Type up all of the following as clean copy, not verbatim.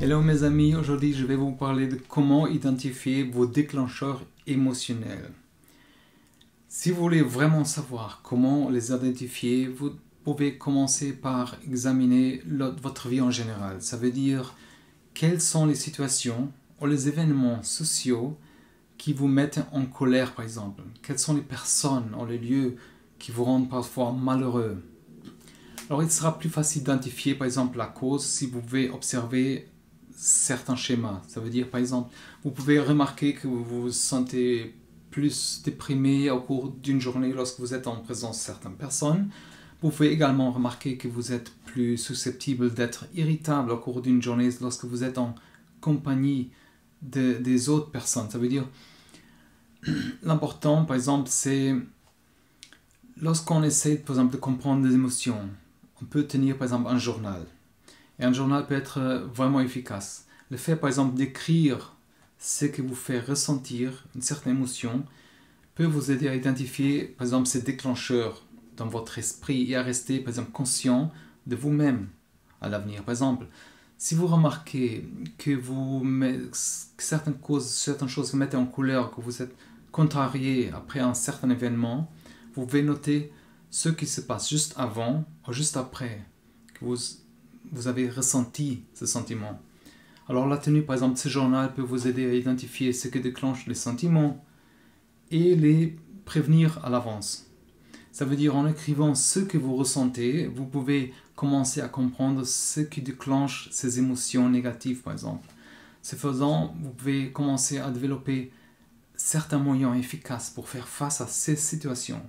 Hello mes amis, aujourd'hui je vais vous parler de comment identifier vos déclencheurs émotionnels. Si vous voulez vraiment savoir comment les identifier, vous pouvez commencer par examiner votre vie en général. Ça veut dire quelles sont les situations ou les événements sociaux qui vous mettent en colère par exemple. Quelles sont les personnes ou les lieux qui vous rendent parfois malheureux. Alors il sera plus facile d'identifier par exemple la cause si vous pouvez observer certains schémas. Ça veut dire par exemple, vous pouvez remarquer que vous vous sentez plus déprimé au cours d'une journée lorsque vous êtes en présence de certaines personnes. Vous pouvez également remarquer que vous êtes plus susceptible d'être irritable au cours d'une journée lorsque vous êtes en compagnie des autres personnes. Ça veut dire, l'important par exemple c'est lorsqu'on essaie par exemple de comprendre les émotions, on peut tenir par exemple un journal. Et un journal peut être vraiment efficace. Le fait par exemple d'écrire ce que vous fait ressentir une certaine émotion peut vous aider à identifier par exemple ces déclencheurs dans votre esprit et à rester par exemple conscient de vous-même à l'avenir. Par exemple, si vous remarquez que certaines choses vous mettent en colère, que vous êtes contrarié après un certain événement, vous pouvez noter ce qui se passe juste avant ou juste après que vous avez ressenti ce sentiment. Alors la tenue par exemple de ce journal peut vous aider à identifier ce qui déclenche les sentiments et les prévenir à l'avance. Ça veut dire en écrivant ce que vous ressentez, vous pouvez commencer à comprendre ce qui déclenche ces émotions négatives par exemple. Ce faisant, vous pouvez commencer à développer certains moyens efficaces pour faire face à ces situations.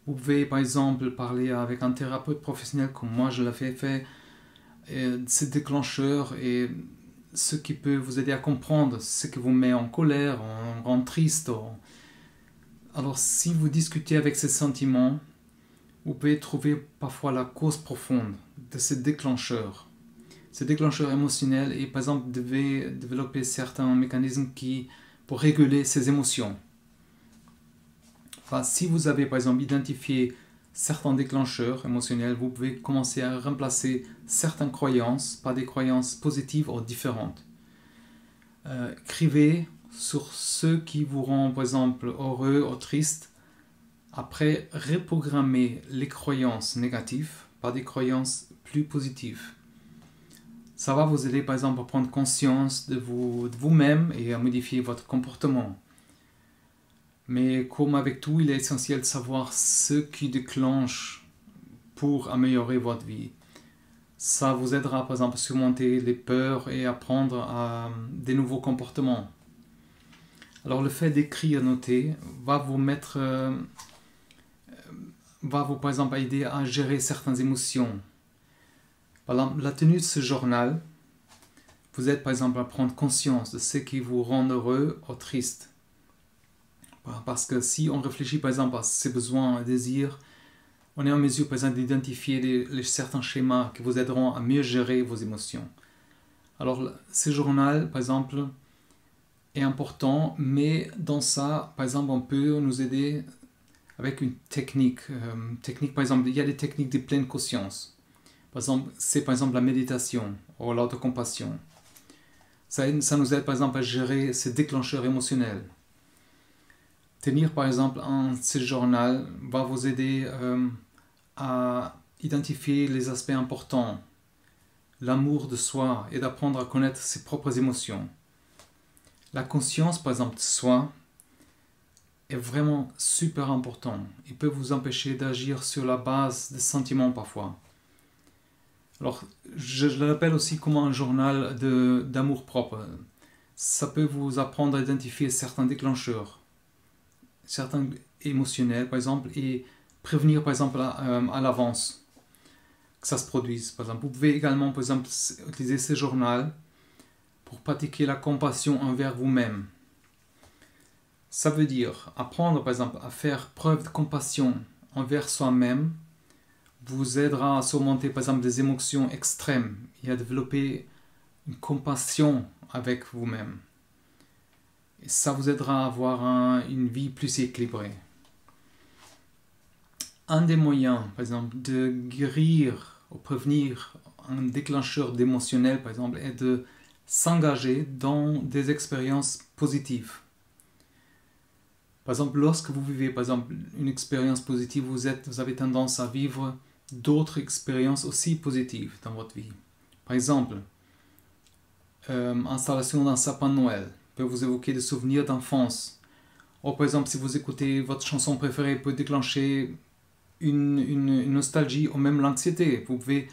Vous pouvez par exemple parler avec un thérapeute professionnel comme moi je l'ai fait, ces déclencheurs et ce qui peut vous aider à comprendre ce qui vous met en colère, en rend triste. Alors si vous discutez avec ces sentiments, vous pouvez trouver parfois la cause profonde de ces déclencheurs. Ces déclencheurs émotionnels et par exemple devez développer certains mécanismes pour réguler ces émotions. Enfin, si vous avez par exemple identifié certains déclencheurs émotionnels, vous pouvez commencer à remplacer certaines croyances par des croyances positives ou différentes. Écrivez sur ce qui vous rend par exemple heureux ou triste. Après, reprogrammez les croyances négatives par des croyances plus positives. Ça va vous aider par exemple à prendre conscience de vous-même et à modifier votre comportement. Mais comme avec tout, il est essentiel de savoir ce qui déclenche pour améliorer votre vie. Ça vous aidera par exemple à surmonter les peurs et apprendre à des nouveaux comportements. Alors le fait d'écrire, noter, va vous par exemple aider à gérer certaines émotions. Par exemple, la tenue de ce journal vous aide par exemple à prendre conscience de ce qui vous rend heureux ou triste. Parce que si on réfléchit par exemple à ses besoins et désirs, on est en mesure par exemple d'identifier certains schémas qui vous aideront à mieux gérer vos émotions. Alors ce journal par exemple est important, mais dans ça par exemple on peut nous aider avec une technique. Par exemple, il y a des techniques de pleine conscience. Par exemple, c'est par exemple la méditation ou l'autocompassion. Ça nous aide par exemple à gérer ces déclencheurs émotionnels. Tenir par exemple ce journal va vous aider à identifier les aspects importants, l'amour de soi et d'apprendre à connaître ses propres émotions. La conscience par exemple de soi est vraiment super important. Il peut vous empêcher d'agir sur la base des sentiments parfois. Alors je l'appelle aussi comme un journal d'amour propre. Ça peut vous apprendre à identifier certains déclencheurs, certains émotionnels par exemple, et prévenir par exemple à l'avance que ça se produise. Par exemple, vous pouvez également par exemple utiliser ce journal pour pratiquer la compassion envers vous-même. Ça veut dire apprendre par exemple à faire preuve de compassion envers soi-même vous aidera à surmonter par exemple des émotions extrêmes et à développer une compassion avec vous-même. Et ça vous aidera à avoir une vie plus équilibrée. Un des moyens, par exemple, de guérir ou prévenir un déclencheur d'émotionnel, par exemple, est de s'engager dans des expériences positives. Par exemple, lorsque vous vivez par exemple, une expérience positive, vous avez tendance à vivre d'autres expériences aussi positives dans votre vie. Par exemple, installation d'un sapin de Noël peut vous évoquer des souvenirs d'enfance. Ou par exemple, si vous écoutez votre chanson préférée, peut déclencher une nostalgie ou même l'anxiété. Vous pouvez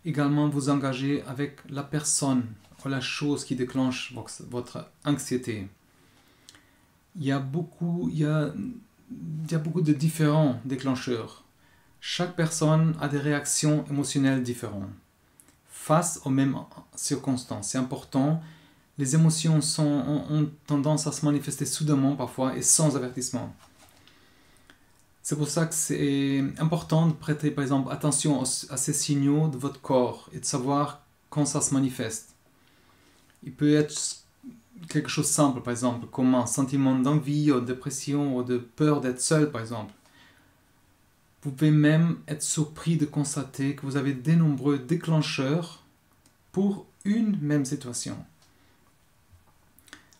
également vous engager avec la personne ou la chose qui déclenche votre anxiété. Il y a beaucoup de différents déclencheurs. Chaque personne a des réactions émotionnelles différentes face aux mêmes circonstances. C'est important. Les émotions ont tendance à se manifester soudainement parfois et sans avertissement. C'est pour ça que c'est important de prêter par exemple attention à ces signaux de votre corps et de savoir quand ça se manifeste. Il peut être quelque chose de simple par exemple, comme un sentiment d'envie ou de dépression ou de peur d'être seul par exemple. Vous pouvez même être surpris de constater que vous avez de nombreux déclencheurs pour une même situation.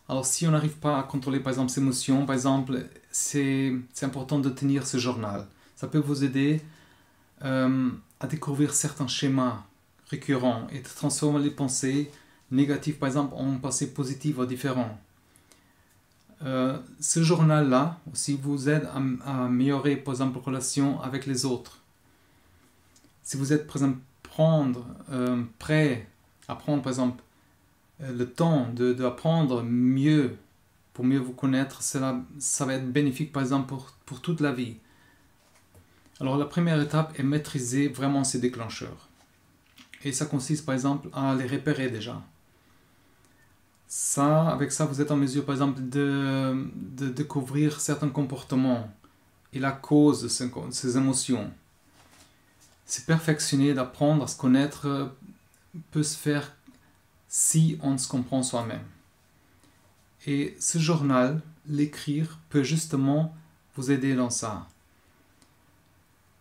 Alors si on n'arrive pas à contrôler par exemple ses émotions, par exemple, c'est important de tenir ce journal. Ça peut vous aider à découvrir certains schémas récurrents et de transformer les pensées négatives par exemple en pensées positives ou différentes. Ce journal-là aussi vous aide à améliorer par exemple vos relations avec les autres. Si vous êtes par exemple prêt à prendre par exemple le temps d'apprendre mieux, pour mieux vous connaître, ça va être bénéfique par exemple pour toute la vie. Alors la première étape est maîtriser vraiment ces déclencheurs. Et ça consiste par exemple à les repérer déjà. Avec ça, vous êtes en mesure par exemple de découvrir certains comportements et la cause de ces émotions. C'est perfectionner, d'apprendre à se connaître peut se faire si on se comprend soi-même. Et ce journal, l'écrire, peut justement vous aider dans ça.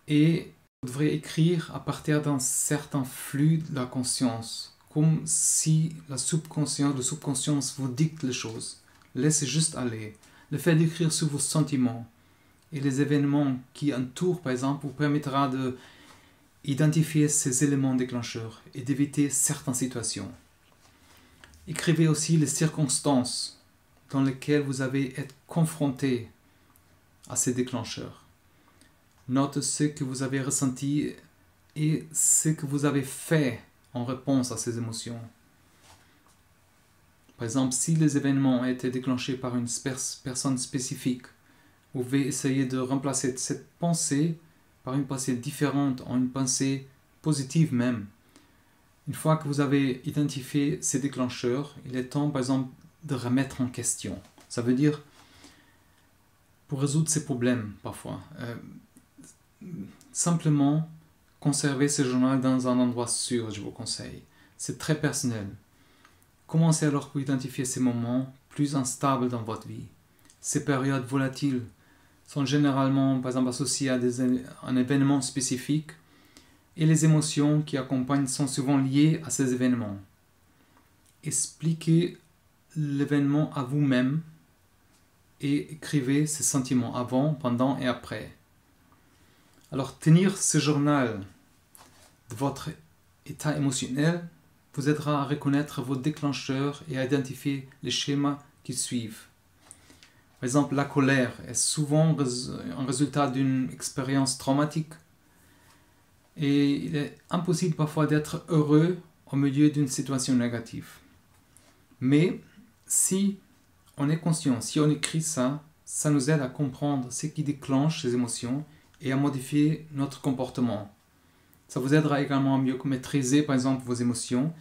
Et vous devrez écrire à partir d'un certain flux de la conscience, comme si le subconscience vous dicte les choses. Laissez juste aller. Le fait d'écrire sur vos sentiments et les événements qui entourent, par exemple, vous permettra d'identifier ces éléments déclencheurs et d'éviter certaines situations. Écrivez aussi les circonstances dans lesquelles vous avez été confronté à ces déclencheurs. Note ce que vous avez ressenti et ce que vous avez fait en réponse à ces émotions. Par exemple, si les événements ont été déclenchés par une personne spécifique, vous pouvez essayer de remplacer cette pensée par une pensée différente, en une pensée positive même. Une fois que vous avez identifié ces déclencheurs, il est temps, par exemple, de remettre en question. Ça veut dire, pour résoudre ces problèmes, parfois, simplement conserver ce journal dans un endroit sûr, je vous conseille. C'est très personnel. Commencez alors pour identifier ces moments plus instables dans votre vie. Ces périodes volatiles sont généralement, par exemple, associées à un événement spécifique, et les émotions qui accompagnent sont souvent liées à ces événements. Expliquez l'événement à vous-même et écrivez ces sentiments avant, pendant et après. Alors, tenir ce journal de votre état émotionnel vous aidera à reconnaître vos déclencheurs et à identifier les schémas qui suivent. Par exemple, la colère est souvent un résultat d'une expérience traumatique. Et il est impossible parfois d'être heureux au milieu d'une situation négative. Mais si on est conscient, si on écrit ça, ça nous aide à comprendre ce qui déclenche ces émotions et à modifier notre comportement. Ça vous aidera également à mieux maîtriser par exemple vos émotions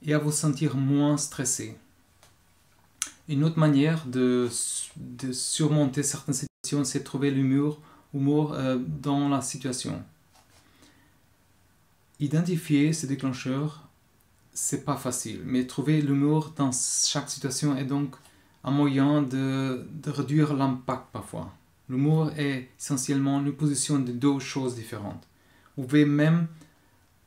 et à vous sentir moins stressé. Une autre manière de surmonter certaines situations, c'est de trouver l'humour dans la situation. Identifier ces déclencheurs, c'est pas facile, mais trouver l'humour dans chaque situation est donc un moyen de réduire l'impact parfois. L'humour est essentiellement une position de deux choses différentes. Vous pouvez même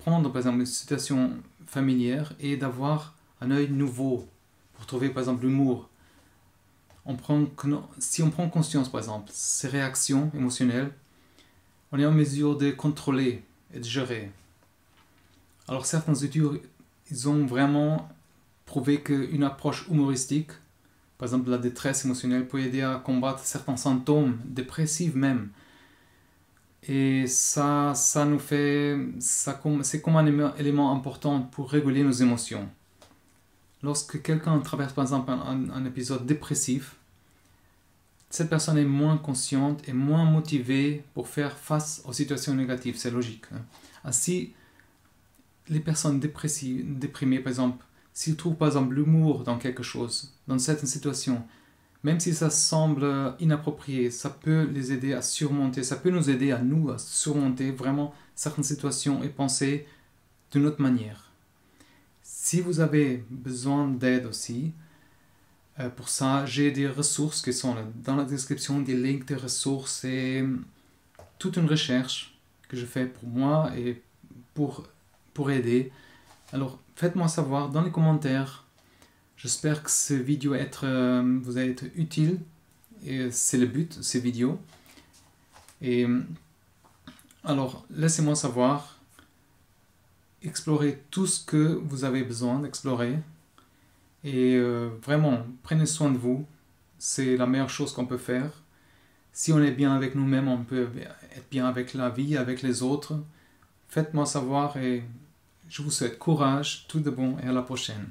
prendre par exemple une situation familière et d'avoir un œil nouveau pour trouver par exemple l'humour. Si on prend conscience par exemple ces réactions émotionnelles, on est en mesure de contrôler et de gérer. Alors certaines études, ils ont vraiment prouvé qu'une approche humoristique, par exemple la détresse émotionnelle, peut aider à combattre certains symptômes dépressifs même. Et c'est comme un élément important pour réguler nos émotions. Lorsque quelqu'un traverse par exemple un épisode dépressif, cette personne est moins consciente et moins motivée pour faire face aux situations négatives, c'est logique. Ainsi, les personnes déprimées, par exemple, s'ils trouvent par exemple l'humour dans quelque chose, dans certaines situations, même si ça semble inapproprié, ça peut les aider à surmonter, ça peut nous aider à surmonter vraiment certaines situations et penser d'une autre manière. Si vous avez besoin d'aide aussi, pour ça, j'ai des ressources qui sont dans la description, des links de ressources et toute une recherche que je fais pour moi et pour aider. Alors, faites-moi savoir dans les commentaires. J'espère que cette vidéo vous a été utile et c'est le but de ces vidéos. Et alors, laissez-moi savoir. Explorez tout ce que vous avez besoin d'explorer. Et vraiment, prenez soin de vous. C'est la meilleure chose qu'on peut faire. Si on est bien avec nous-mêmes, on peut être bien avec la vie, avec les autres. Faites-moi savoir et je vous souhaite courage, tout de bon et à la prochaine.